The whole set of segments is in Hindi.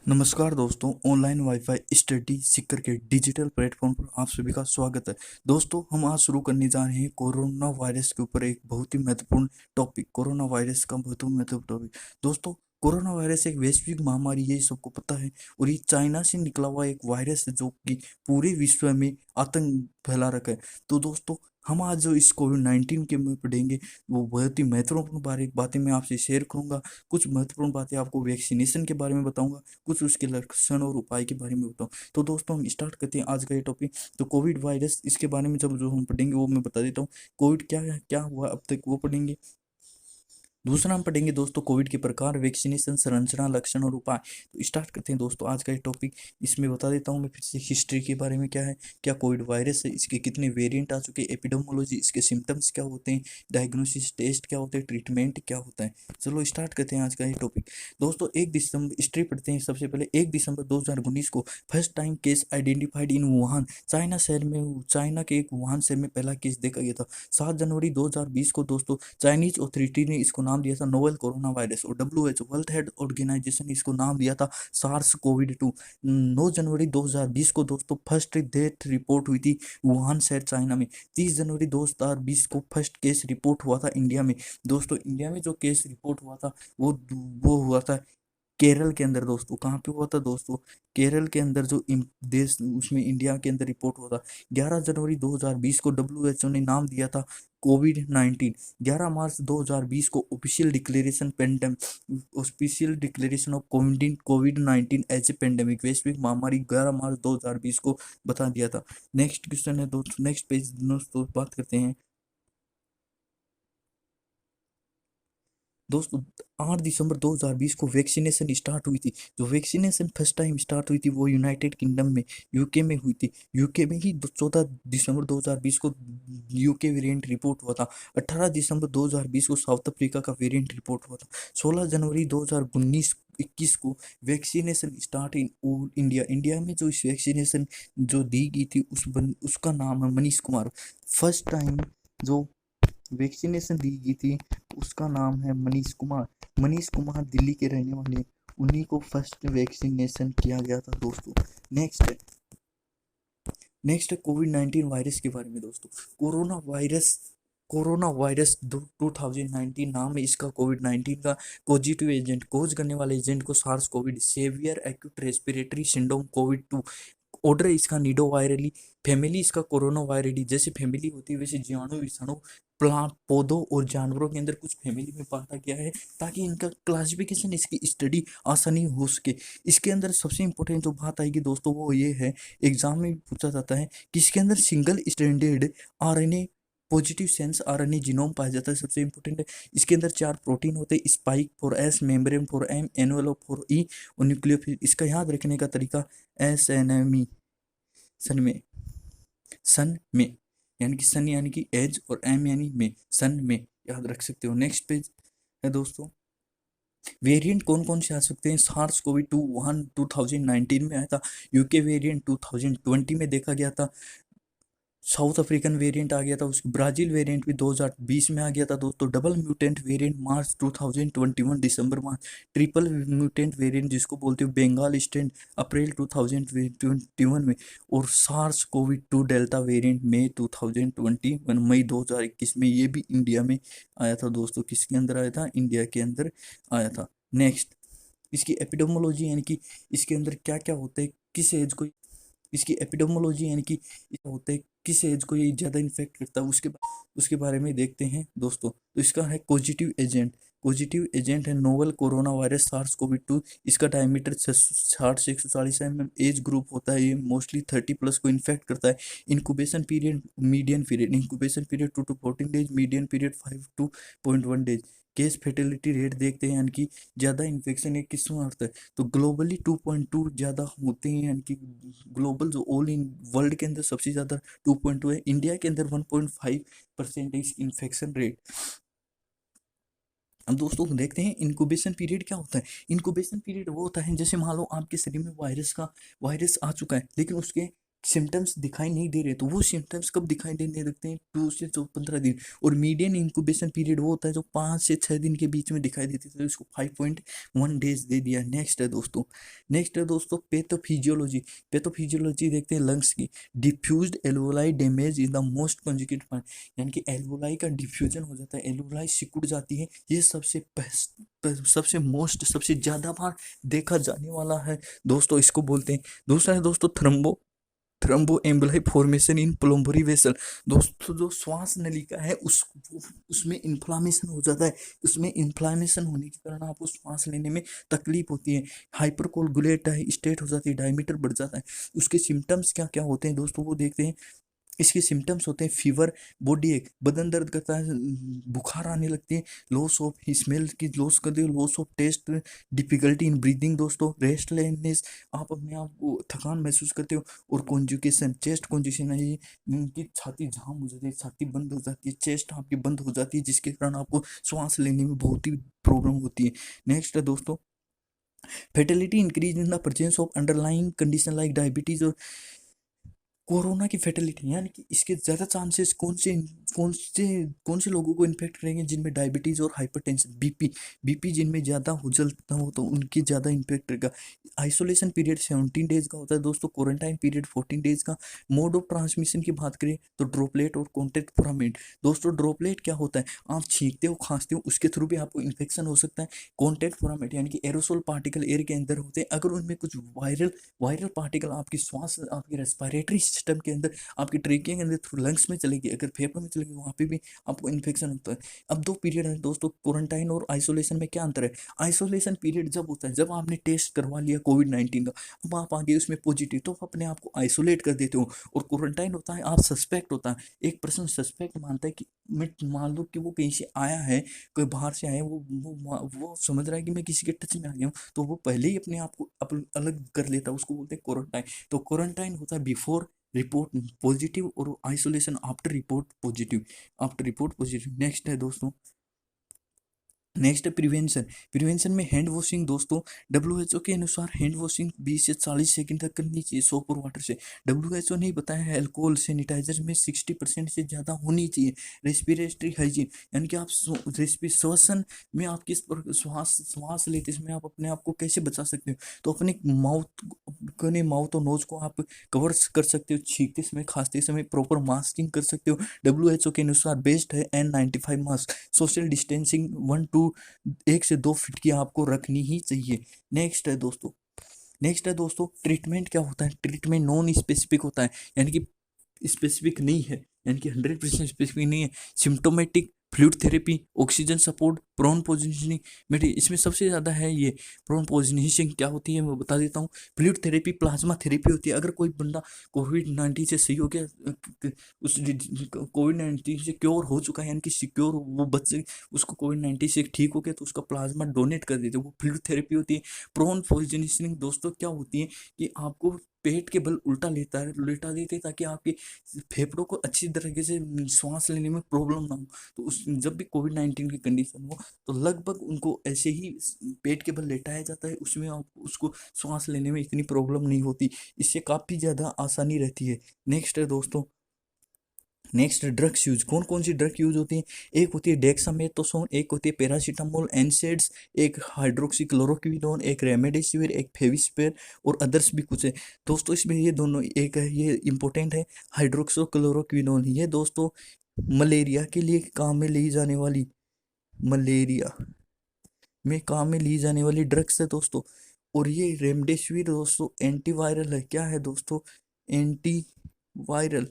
नमस्कार दोस्तों, ऑनलाइन वाईफाई स्टडी सीकर के डिजिटल प्लेटफॉर्म पर आप सभी का स्वागत है। दोस्तों, हम आज शुरू करने जा रहे हैं कोरोना वायरस के ऊपर एक बहुत ही महत्वपूर्ण टॉपिक। कोरोना वायरस का बहुत ही महत्वपूर्ण टॉपिक। दोस्तों, कोरोना वायरस एक वैश्विक महामारी, ये सबको पता है। और ये चाइना से निकला हुआ एक वायरस है जो कि पूरे विश्व में आतंक फैला रखा है। तो दोस्तों, हम आज जो इस कोविड-19 के में पढ़ेंगे, वो बहुत ही महत्वपूर्ण बातें मैं आपसे शेयर करूंगा। कुछ महत्वपूर्ण बातें आपको वैक्सीनेशन के बारे में बताऊंगा, कुछ उसके लक्षण और उपाय के बारे में बताऊं। तो दोस्तों, हम स्टार्ट करते हैं आज का ये टॉपिक। तो कोविड वायरस, इसके बारे में जब जो हम पढ़ेंगे वो मैं बता देता हूँ। कोविड क्या है, क्या हुआ अब तक, वो पढ़ेंगे। दूसरा हम पढ़ेंगे दोस्तों कोविड के प्रकार, वैक्सीनेशन, संरचना, लक्षण और उपाय। तो स्टार्ट करते हैं दोस्तों आज का ये टॉपिक। इसमें बता देता हूँ मैं फिर से हिस्ट्री के बारे में, क्या है, क्या कोविड वायरस है, इसके कितने वेरिएंट आ चुके हैं, एपिडेमोलॉजी, इसके सिम्टम्स क्या होते हैं, डायग्नोसिस टेस्ट क्या होते हैं, ट्रीटमेंट क्या होता है। चलो स्टार्ट करते हैं आज का ये टॉपिक। दोस्तों, 1 दिसंबर, हिस्ट्री पढ़ते हैं सबसे पहले। 1 दिसंबर 2019 को first time case identified in Wuhan, China शहर में। चाइना के एक वुहान शहर में पहला केस देखा गया था। 7 जनवरी 2020 को दोस्तों चाइनीज अथॉरिटी ने इसको नाम दिया था नोवेल कोरोना वायरस, और WHO वर्ल्ड हेल्थ ऑर्गेनाइजेशन इसको नाम दिया था सार्स कोविड 2। 9 जनवरी 2020 को दोस्तों फर्स्ट डेथ रिपोर्ट हुई थी वुहान शहर चाइना में। 30 जनवरी 2020 को फर्स्ट केस रिपोर्ट हुआ था इंडिया में। दोस्तों, इंडिया में जो केस रिपोर्ट हुआ था वो हुआ था केरल के अंदर। दोस्तों, कहाँ पे हुआ था दोस्तों, केरल के अंदर, जो देश, उसमें इंडिया के अंदर रिपोर्ट हुआ था। 11 जनवरी 2020 को WHO ने नाम दिया था कोविड-19। 11 मार्च 2020 को ऑफिशियल डिक्लेरेशन ऑफ कोविड-19 एज ए पेंडेमिक, वैश्विक महामारी, 11 मार्च 2020 को बता दिया था। नेक्स्ट क्वेश्चन है दोस्तों, नेक्स्ट पेज दोस्तों, बात करते हैं दोस्तों। 8 दिसंबर 2020 को वैक्सीनेशन स्टार्ट हुई थी। जो वैक्सीनेशन फर्स्ट टाइम स्टार्ट हुई थी वो यूनाइटेड किंगडम में, यूके में हुई थी। यूके में ही 14 दिसंबर 2020 को यूके वेरिएंट रिपोर्ट हुआ था। 18 दिसंबर 2020 को साउथ अफ्रीका का वेरिएंट रिपोर्ट हुआ था। 16 जनवरी 2019 21 को vaccination start in India. India में जो इस वैक्सीनेशन जो दी गई थी उसका नाम है मनीष कुमार। फर्स्ट टाइम जो वैक्सीनेशन दी गई थी उसका नाम है मनीष कुमार। मनीष कुमार दिल्ली के रहने वाले, उन्हीं को फर्स्ट वैक्सीनेशन किया गया था दोस्तों। नेक्स्ट है कोविड-19 वायरस के बारे में दोस्तों। कोरोना वायरस 2019 नाम है इसका। कोविड-19 का पॉजिटिव एजेंट, खोज करने वाले एजेंट को SARS COVID, severe acute respiratory syndrome COVID 2। Order इसका निडोवायरली, फैमिली इसका कोरोना वायरडी। जैसे फैमिली होती है वैसे जीवाणु विषाणु प्लांट, पौधों और जानवरों के अंदर कुछ फैमिली में बांटा गया है, ताकि इनका क्लासिफिकेशन, इसकी स्टडी आसानी हो सके। इसके अंदर सबसे इंपॉर्टेंट जो बात आएगी दोस्तों वो ये है, एग्जाम में भी पूछा जाता है कि इसके अंदर single stranded RNA, positive sense RNA genome पाया जाता है, सबसे इंपॉर्टेंट है। इसके अंदर 4 प्रोटीन होते हैं, spike for S, membrane for M, envelope for E और न्यूक्लियोफिल। इसका याद रखने का तरीका, SNME, सन में, सन में, यानी कि सन यानी कि एज, और एम यानी में, सन में, याद रख सकते हो। नेक्स्ट पेज है दोस्तों, वेरिएंट कौन कौन से आ सकते हैं। सार्स कोविड 2 वुहान 2019 में आया था। यूके वेरिएंट 2020 में देखा गया था। साउथ अफ्रीकन वेरिएंट आ गया था। उसकी ब्राजील वेरिएंट भी 2020 में आ गया था दोस्तों। डबल म्यूटेंट वेरिएंट मार्च 2021 दिसंबर मार्च। ट्रिपल म्यूटेंट वेरिएंट जिसको बोलते हो बेंगाल स्ट्रेन, अप्रैल 2021 में। और सार्स कोविड 2 डेल्टा वेरिएंट मई 2021, मई 2021 में, ये भी इंडिया में आया था दोस्तों। किसके अंदर आया था, इंडिया के अंदर आया था। नेक्स्ट, इसकी एपिडेमोलॉजी, यानी कि इसके अंदर क्या क्या होता है, किस एज को, इसकी एपिडेमोलॉजी यानी कि होते हैं, किस एज को ये ज़्यादा इन्फेक्ट करता है, उसके बारे में देखते हैं दोस्तों। तो इसका है पॉजिटिव एजेंट है novel corona virus SARS COVID 2। इसका डायमीटर 60 से 140 mm। एज ग्रुप होता है, ये मोस्टली 30+ को इन्फेक्ट करता है। Incubation period, median period, incubation period 2 to 14 days, median period 5 to 0.1 days. Case fatality rate देखते हैं, यानी कि ज़्यादा इन्फेक्शन एक किसमें होता है, तो ग्लोबली 2.2 ज़्यादा होते हैं, यानी कि ग्लोबल जो ऑल इन वर्ल्ड के अंदर सबसे ज़्यादा 2.2 है। इंडिया के अंदर 1.5% इस इन्फेक्शन रेट। अब दोस्तों देखते हैं इनक्यूबेशन पीरियड क्या होता है। इनक्यूबेशन पीरियड वो होता है जैसे मान लो आपके शरीर में वायरस आ चुका है, लेकिन उसके सिम्टम्स दिखाई नहीं दे रहे, तो वो सिम्टम्स कब दिखाई देने लगते हैं? 2 से 15 दिन। और मीडियन इंक्यूबेशन पीरियड वो होता है जो 5 से 6 दिन के बीच में दिखाई देती है, तो इसको 5.1 डेज दे दिया। नेक्स्ट है दोस्तों पैथोफिजियोलॉजी। पैथोफिजियोलॉजी देखते हैं लंग्स की। Diffused alveoli damage is the most conjugate part, यानी कि एल्वोलाई का डिफ्यूजन हो जाता है, एल्वोलाई सिकुड़ जाती है। ये सबसे ज्यादा बार देखा जाने वाला है दोस्तों, इसको बोलते हैं। दूसरा है दोस्तों थ्रम्बो एम्बोलाई फॉर्मेशन इन प्लम्बरी वेसल। दोस्तों जो श्वास नलिका है उसमें इन्फ्लामेशन हो जाता है। उसमें इन्फ्लामेशन होने के कारण आपको श्वास लेने में तकलीफ होती है। हाइपरकोगुलेट स्टेट हो जाती है, डायमीटर बढ़ जाता है। उसके सिम्टम्स क्या क्या होते हैं दोस्तों, वो देखते हैं। इसके सिम्टम्स होते हैं फीवर, बॉडी एक, बदन दर्द करता है, बुखार आने लगती है, लॉस ऑफ स्मेल की लॉस कर दे, loss of taste, difficulty in breathing दोस्तों, रेस्टलेसनेस, आप अपने आप को थकान महसूस करते हो। और कॉन्जुकेशन, चेस्ट कॉन्जुकेशन है ये, कि छाती जाम हो जाती है, छाती बंद हो जाती है, चेस्ट आपकी बंद हो जाती है, जिसके कारण आपको श्वास लेने में बहुत ही प्रॉब्लम होती है। नेक्स्ट है दोस्तों fatality increase in the presence of underlying condition like diabetes और कोरोना की फैटेलिटी, यानी कि इसके ज़्यादा चांसेस कौन से लोगों को इन्फेक्ट करेंगे जिनमें डायबिटीज़ और हाइपरटेंशन, बीपी जिनमें ज़्यादा हो जलता हो तो उनकी ज़्यादा इन्फेक्ट करेगा। आइसोलेशन पीरियड 17 डेज का होता है दोस्तों, क्वारंटाइन पीरियड 14 डेज का। मोड ऑफ ट्रांसमिशन की बात करें तो ड्रॉपलेट और कॉन्टेक्ट फॉर्मेट। दोस्तों ड्रॉपलेट क्या होता है? आप छींकते हो, खांसते हो, उसके थ्रू भी आपको इन्फेक्शन हो सकता है। कॉन्टेक्ट फॉर्मेट यानी कि एरोसोल पार्टिकल एयर के अंदर होते हैं, अगर उनमें कुछ वायरल पार्टिकल आपकी श्वास, आपकी रेस्पिरेटरी सिस्टम के अंदर, आपकी ट्रेकिया के अंदर थ्रू लंग्स में चलेगी, अगर फेफड़ों में चलेगी, वहाँ पे भी आपको इन्फेक्शन होता है। अब दो पीरियड है दोस्तों, क्वारंटाइन और आइसोलेशन में क्या अंतर है? आइसोलेशन पीरियड जब होता है जब आपने टेस्ट करवा लिया कोविड-19 का, अब आप आगे उसमें पॉजिटिव, तो अपने आप को आइसोलेट कर देते हो। और क्वारंटाइन होता है आप सस्पेक्ट होता है, एक पर्सन सस्पेक्ट मानता है कि मैं मान लो कि वो कहीं से आया है, कोई बाहर से आया है, वो समझ रहा है कि मैं किसी के टच में आ गया हूँ, तो वो पहले ही अपने आप को अलग कर लेता है, उसको बोलते हैं क्वारंटाइन। तो क्वारंटाइन होता है बिफोर रिपोर्ट पॉजिटिव, और isolation after report positive. Next है प्रिवेंशन। प्रिवेंशन में हैंड वॉशिंग दोस्तों, डब्ल्यूएचओ के अनुसार हैंड वॉशिंग 20 से 40 सेकंड तक करनी चाहिए सोप और वाटर से। डब्ल्यूएचओ ने बताया है अल्कोहल सैनिटाइजर में 60% से ज़्यादा होनी चाहिए। रेस्पिरेटरी हाइजीन, यानी कि आप श्वसन में आप किस पर श्वास लेते समय आप अपने आप को कैसे बचा सकते हो, तो अपने माउथ और नोज को आप कवर कर सकते हो, छींकते समय, खांसते समय प्रॉपर मास्किंग कर सकते हो। डब्ल्यूएचओ के अनुसार बेस्ट है N95 मास्क। सोशल डिस्टेंसिंग 1 से 2 फीट की आपको रखनी ही चाहिए। नेक्स्ट है दोस्तों ट्रीटमेंट क्या होता है? ट्रीटमेंट नॉन स्पेसिफिक होता है, यानी कि स्पेसिफिक नहीं है, यानी कि 100% स्पेसिफिक नहीं है। Symptomatic, fluid therapy, oxygen support, prone positioning मेडी, इसमें सबसे ज़्यादा है ये प्रोन पोजिशनिंग। क्या होती है मैं बता देता हूँ। फ्लूइड थेरेपी प्लाज्मा थेरेपी होती है, अगर कोई बंदा कोविड-19 से सही हो गया, उस कोविड-19 से क्योर हो चुका है, यानी कि सिक्योर, वो बच्चे उसको कोविड-19 से ठीक हो गया तो उसका प्लाज्मा डोनेट कर देते हैं, वो फ्लूइड थेरेपी होती है। प्रोन पोजिशनिंग दोस्तों क्या होती है कि आपको पेट के बल उल्टा लेटा देते ताकि आपके फेफड़ों को अच्छी तरीके से श्वास लेने में प्रॉब्लम ना हो। तो उस जब भी कोविड-19 की कंडीशन हो तो लगभग उनको ऐसे ही पेट के बल लेटाया जाता है, उसमें आप उसको श्वास लेने में इतनी प्रॉब्लम नहीं होती, इससे काफ़ी ज़्यादा आसानी रहती है। नेक्स्ट है दोस्तों, नेक्स्ट ड्रग्स यूज। कौन कौन सी ड्रग यूज होती है? एक होती है डेक्सामेथासोन, एक होती है पैरासीटामोल, एनसेड्स, एक हाइड्रोक्सीक्लोरोक्विनोन, एक रेमडेसिविर, एक फेविस्पिर, और अदर्स भी कुछ है दोस्तों। इसमें ये दोनों एक है, ये इंपॉर्टेंट है, हाइड्रोक्सोक्लोरोक्विनोन। ये दोस्तों मलेरिया के लिए काम में ली जाने वाली, मलेरिया में काम में ली जाने वाली ड्रग्स है दोस्तों। और ये रेमडेसिविर दोस्तों एंटीवायरल है। क्या है दोस्तों? एंटीवायरल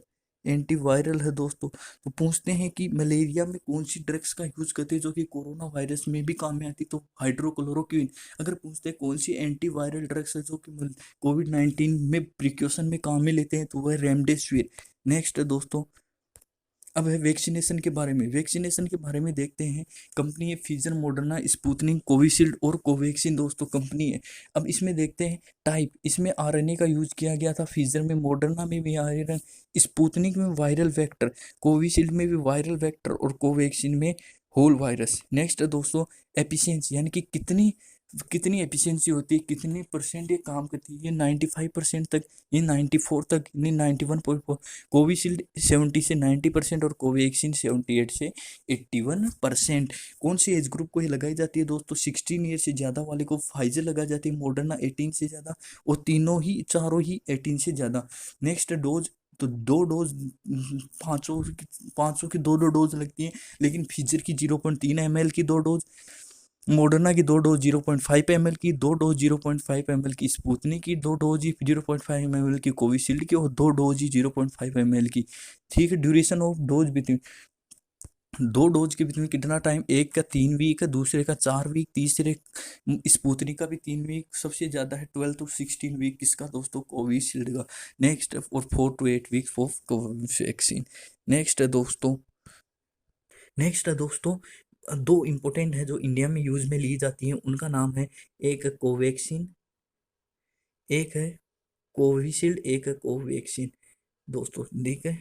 एंटीवायरल है दोस्तों। तो पूछते हैं कि मलेरिया में कौन सी ड्रग्स का यूज करते हैं जो कि कोरोना वायरस में भी काम में आती, तो हाइड्रोक्लोरोक्विन। अगर पूछते हैं कौन सी एंटीवायरल ड्रग्स है जो कि कोविड-19 में प्रिकॉशन में काम में लेते हैं, तो वह रेमडेसिविर। नेक्स्ट है दोस्तों, अब है वैक्सीनेशन के बारे में देखते हैं। कंपनी है फिजर, मॉडर्ना, स्पुतनिक, कोविशील्ड और कोवैक्सीन दोस्तों कंपनी है। अब इसमें देखते हैं टाइप, इसमें आरएनए का यूज किया गया था, फिजर में, मॉडर्ना में भी आरएनए, स्पुतनिक में वायरल वेक्टर, कोविशील्ड में भी वायरल वेक्टर, और कोवैक्सीन में होल वायरस। नेक्स्ट है दोस्तों एफिशिएंसी, यानी कि कितनी कितनी एफिशिएंसी होती है, कितने परसेंट ये काम करती है, ये 95% तक, ये 94 तक, ये 91.4। कोविशील्ड 70 से 90% और कोवैक्सीन 78 से 81%। कौन सी एज ग्रुप को ये लगाई जाती है दोस्तों? 16 ईयर से ज़्यादा वाले को फाइजर लगाई जाती है, मॉडर्ना 18 से ज़्यादा, और तीनों ही चारों ही 18 से ज़्यादा। नेक्स्ट डोज, तो दो डोज, 500 की दो दो डोज लगती है, लेकिन फिजर की 0.3 ml की दो डोज, मॉडर्ना की दो डोज 0.5 ml की, दो डोज 0.5 ml की स्पुतनिक की, दो डोज ही 0.5 ml की कोविशील्ड की, और दो डोज ही 0.5 ml की। ठीक है, ड्यूरेशन ऑफ डोज बिटवीन, दो डोज के बीच में कितना टाइम? एक का 3 वीक है, दूसरे का 4 वीक, तीसरे स्पुतनिक का भी 3 वीक, सबसे ज़्यादा है 12 to 16 वीक किसका दोस्तों? कोविशील्ड का। नेक्स्ट, और 4 to 8 week for Covaxin. Next है दोस्तों, नेक्स्ट है दोस्तों, दो इम्पोर्टेंट है जो इंडिया में यूज में ली जाती हैं, उनका नाम है, एक है कोवैक्सीन, एक है कोविशील्ड, एक है कोवैक्सीन दोस्तों। ठीक है,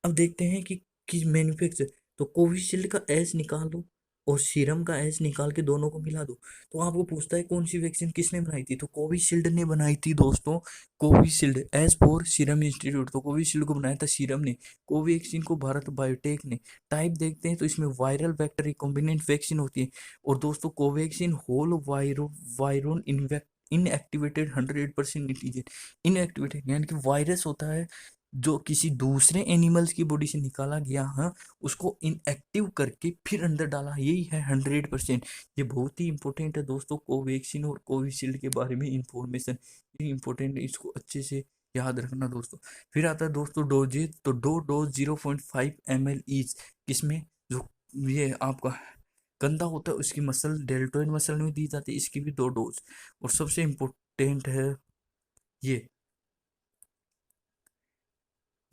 अब देखते हैं कि मैन्युफैक्चर, तो कोविशील्ड का एस निकाल दो और सीरम का एस निकाल के दोनों को मिला दो, तो आपको पूछता है कौन सी वैक्सीन किसने बनाई थी? तो कोविशील्ड ने बनाई थी दोस्तों। Covishield S for serum institute, तो कोविशील्ड को बनाया था सीरम ने, कोवैक्सीन को भारत बायोटेक ने। टाइप देखते हैं तो इसमें वायरल वेक्टर रिकॉम्बिनेंट वैक्सीन होती है, और दोस्तों Covaxin whole virion inactivated 100% antigen. Inactivated यानी कि वायरस होता है जो किसी दूसरे एनिमल्स की बॉडी से निकाला गया है, उसको इनएक्टिव करके फिर अंदर डाला, यही है 100%। ये बहुत ही इंपॉर्टेंट है दोस्तों, कोवैक्सीन और कोविशील्ड के बारे में इंफॉर्मेशन, ये इंपॉर्टेंट है, इसको अच्छे से याद रखना दोस्तों। फिर आता है दोस्तों डोजेज, तो दो डोज 0.5 ml ईच, किसमें? जो ये आपका कंधा होता है उसकी मसल, डेल्टोइड मसल में दी जाती है, इसकी भी दो डोज। और सबसे इम्पोर्टेंट है ये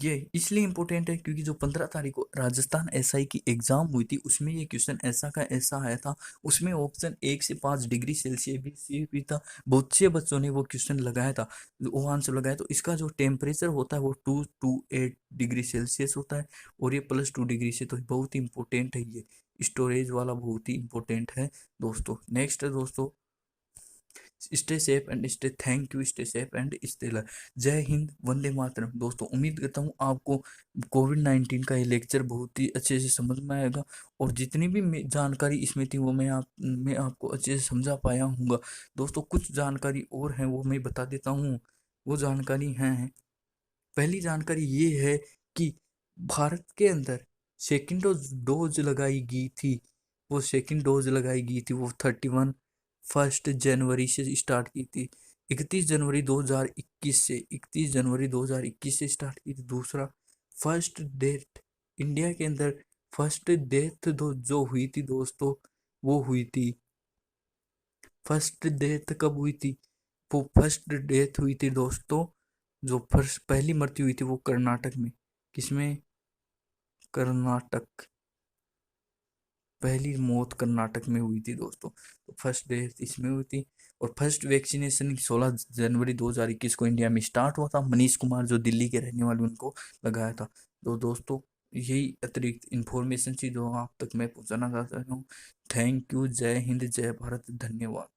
ये इसलिए इम्पोर्टेंट है क्योंकि जो 15 तारीख को राजस्थान एसआई की एग्जाम हुई थी, उसमें ये क्वेश्चन ऐसा का ऐसा आया था। उसमें ऑप्शन 1 से 5 डिग्री सेल्सियस भी था, बहुत से बच्चों ने वो क्वेश्चन लगाया था, वो आंसर लगाया। तो इसका जो टेम्परेचर होता है वो 2 to 8 डिग्री सेल्सियस होता है, और ये +2 डिग्री से, तो बहुत ही इंपॉर्टेंट है ये स्टोरेज वाला, बहुत ही इंपॉर्टेंट है दोस्तों। नेक्स्ट है दोस्तों, stay safe and stay, thank you, stay safe and stay love. जय हिंद, वंदे मातरम दोस्तों। उम्मीद करता हूँ आपको कोविड-19 का ये लेक्चर बहुत ही अच्छे से समझ में आएगा, और जितनी भी जानकारी इसमें थी वो मैं आपको अच्छे से समझा पाया हूँगा दोस्तों। कुछ जानकारी और है वो मैं बता देता हूँ, वो जानकारी है, पहली जानकारी ये है कि भारत के अंदर सेकेंड डोज लगाई गई थी, वो सेकेंड डोज लगाई गई थी वो 1 जनवरी से स्टार्ट की थी, 31 जनवरी 2021 से, 31 जनवरी 2021 से स्टार्ट की थी। दूसरा, फर्स्ट डेथ इंडिया के अंदर, फर्स्ट डेथ जो हुई थी दोस्तों, वो हुई थी, फर्स्ट डेथ कब हुई थी? वो फर्स्ट डेथ हुई थी दोस्तों, जो फर्स्ट पहली मृत्यु हुई थी वो कर्नाटक में, किसमें? कर्नाटक, पहली मौत कर्नाटक में हुई थी दोस्तों, तो फर्स्ट डेथ इसमें हुई थी। और फर्स्ट वैक्सीनेशन 16 जनवरी 2021 को इंडिया में स्टार्ट हुआ था, मनीष कुमार जो दिल्ली के रहने वाले उनको लगाया था। तो दोस्तों यही अतिरिक्त इंफॉर्मेशन थी जो आप तक मैं पहुंचाना चाहता हूँ। थैंक यू, जय हिंद, जय भारत, धन्यवाद।